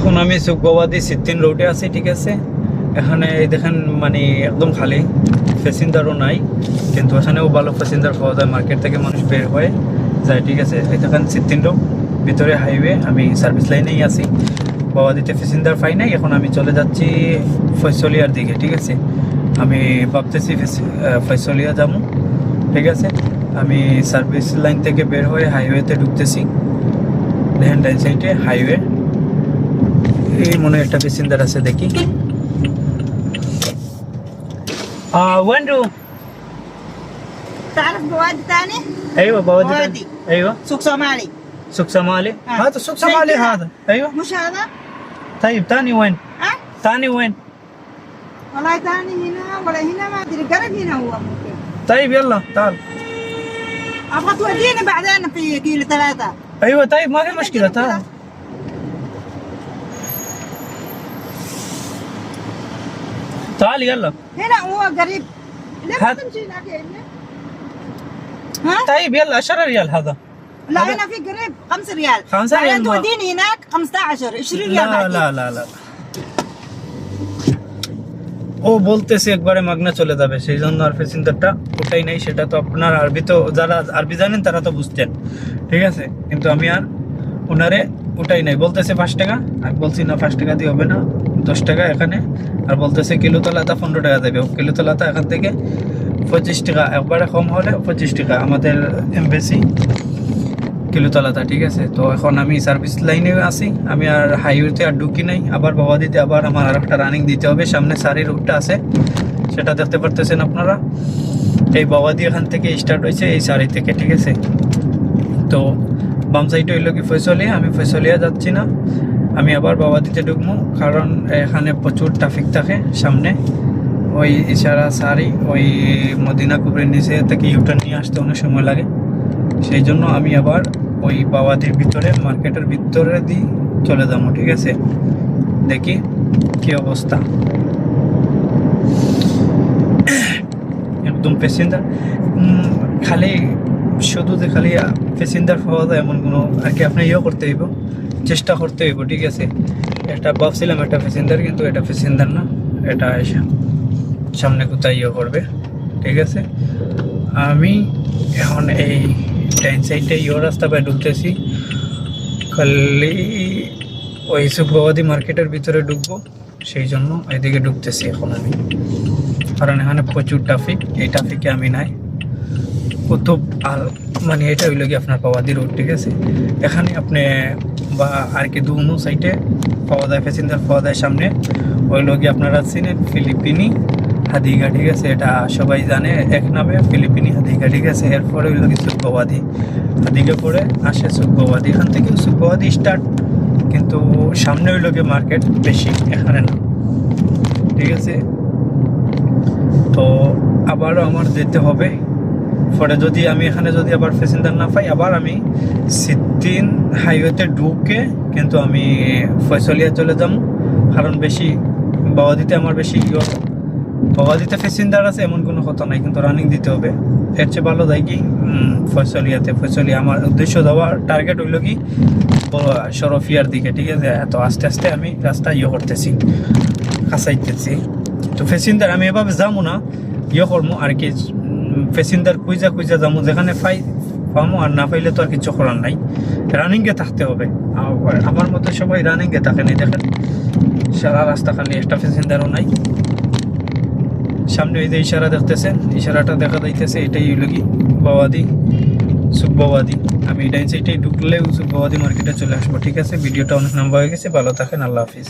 এখন আমি সুকবাদি সিদ্দিন রোডে আছি, ঠিক আছে। এখানে দেখেন মানে একদম খালি, প্যাসেঞ্জারও নাই, কিন্তু এখানেও ভালো প্যাসেঞ্জার পাওয়া যায়, মার্কেট থেকে মানুষ বের হয়ে যায়, ঠিক আছে। এই দেখেন সিদ্দিন রোড, ভিতরে হাইওয়ে, আমি সার্ভিস লাইনেই আছি। বাওয়াদিতে প্যাসেঞ্জার পাই নাই, এখন আমি চলে যাচ্ছি ফয়সলিয়ার দিকে, ঠিক আছে। আমি ভাবতেছি ফয়সলিয়া যাবো, ঠিক আছে। আমি সার্ভিস লাইন থেকে বের হয়ে হাইওয়েতে ঢুকতেছি। দেখেন ডাইন সাইডে হাইওয়ে, এই মনে একটা প্যাসেঞ্জার আছে, দেখি। وين نروح؟ تعرف بوادي ثاني؟ ايوه بوادي بوادي. ايوه سوق صومالي. سوق صومالي. آه. هذا سوق صومالي هذا. ايوه مش هذا؟ طيب ثاني وين؟ ها؟ ثاني وين؟ والله ثاني هنا ولا هنا ما ادري، قرب هنا هو ممكن. طيب يلا تعال. ابغى توديني بعدين في كيلو 3. ايوه طيب ما في مشكله، تعال. تعال يلا. هنا هو قريب. ليه ما هات. تمشي هناك يا ابني؟ ها؟ طيب يلا 10 ريال هذا. لا هذا- هنا في قريب 5 ريال. 5 ريال بعدين ما- توديني هناك 15 20 ريال لا بعدين. لا لا لا ও বলতেছে একবারে মাগনা চলে যাবে, সেই জন্য আর প্যাসেঞ্জারটা ওটাই নাই। সেটা তো আপনার আরবি, তো যারা আরবি জানেন তারা তো বুঝতেন, ঠিক আছে। কিন্তু আমি আর ওনারে ওটাই নাই, বলতেছে 5 টাকা। আমি বলছি না 5 টাকা দিয়ে হবে না, 10 টাকা এখানে। আর বলতেছে কিলোতলাটা 15 টাকা দেবে, কিলোতলাটা এখান থেকে 25 টাকা, একবারে কম হলে 25 টাকা আমাদের এমবেসি কিলোতলাটা, ঠিক আছে। তো এখন আমি সার্ভিস লাইনে আছি, আমি আর হাইওয়েতে আর ঢুকি নাই। আবার বাওয়াদিতে আবার আমার আর একটা রানিং দিতে হবে, সামনে সারি রোডটা আছে, সেটা দেখতে পারতেছেন আপনারা। এই বাওয়াদি এখান থেকে স্টার্ট হয়েছে, এই সারি থেকে, ঠিক আছে। তো বাম সাইডে হইল কি ফয়সলিয়া, আমি ফয়সলিয়া যাচ্ছি না, আমি আবার বাওয়াদিতে ঢুকবো, কারণ এখানে প্রচুর ট্রাফিক থাকে সামনে। ওই ইশারা সারি, ওই মদিনা কুবরির নিচে থেকে ইউটার্ন নিয়ে আসতে অনেক সময় লাগে, সেই জন্য আমি আবার ওই বাওয়াদির ভিতরে, মার্কেটের ভিতরে দিয়ে চলে যাবো, ঠিক আছে। দেখি কি অবস্থা। একদম প্যাসেঞ্জার খালি, শুধু যে খালি প্যাসেঞ্জার পাওয়া যায় এমন কোনো আর কি, আপনি ইয়ে করতে হইব, চেষ্টা করতে হইব, ঠিক আছে। এটা ভাবছিলাম একটা প্যাসেঞ্জার, কিন্তু এটা প্যাসেঞ্জার না, এটা সামনে কোথায় ইয়ে করবে, ঠিক আছে। আমি এখন এই ডাইন সাইডে ইয়ে রাস্তা পায় ঢুকতেছি, খালি ওই সুকবাদি মার্কেটের ভিতরে ঢুকবো, সেই জন্য এদিকে ঢুকতেছি এখন আমি, কারণ এখানে প্রচুর ট্রাফিক। এই ট্রাফিকে আমি নাই কুতুব আর মানে এটা হইল কি আপনার বাওয়াদি রোড, ঠিক আছে। এখানে আপনি বা আর কি দুনো সাইডে পাওয়া যায়, প্যাসেঞ্জার পাওয়া যায়। সামনে হইল কি আপনারা চিনেন ফিলিপিনি হাদিগা, ঠিক আছে, এটা সবাই জানে এক নামে ফিলিপিনি হাদিগা, ঠিক আছে। এরপরে হইল কি সুকবাদি, হাদিগা পরে আসে সুকবাদি, এখান থেকে সুকবাদি স্টার্ট, কিন্তু সামনে হইল কি মার্কেট বেশি, এখানে না, ঠিক আছে। তো আবারও আমার যেতে হবে, পরে যদি আমি এখানে যদি আবার প্যাসেঞ্জার না পাই, আবার আমি সিদ্দিন হাইওয়েতে ঢুকে কিন্তু আমি ফয়সলিয়া চলে যাব, কারণ বেশি বাওয়াদিতে আমার বেশি বাওয়াদিতে প্যাসেঞ্জার আছে এমন কোনো কথা নাই, কিন্তু রানিং দিতে হবে। এর চেয়ে ভালো যাই কি ফয়সলিয়াতে। ফয়সলিয়া আমার উদ্দেশ্য যাওয়ার টার্গেট হইল কি শরফিয়ার দিকে, ঠিক আছে। তো আস্তে আস্তে আমি রাস্তা ইয়ে করতেছি, কাছাইতেছি। তো প্যাসেঞ্জার আমি এভাবে যাবো না, ইয়ে করবো আর কি, প্যাসেঞ্জার খুঁজা খুঁজা যাবো, যেখানে পাবো, আর না পাইলে তো আর কিছু করার নাই, রানিংয়ে থাকতে হবে। আমার মতো সবাই রানিংয়ে থাকে নাই, দেখেন সারা রাস্তা খালি, একটা প্যাসেঞ্জারও নাই। সামনে ওই যে ইশারা দেখতেছেন, ইশারাটা দেখা যাইতেছে, এটাই হইল কি বাওয়াদি, সুকবাদি। আমি ডাইন সাইডে ঢুকলেও সুকবাদি মার্কেটে চলে আসবো, ঠিক আছে। ভিডিওটা অনেক লম্বা হয়ে গেছে, ভালো থাকেন, আল্লাহ হাফিজ।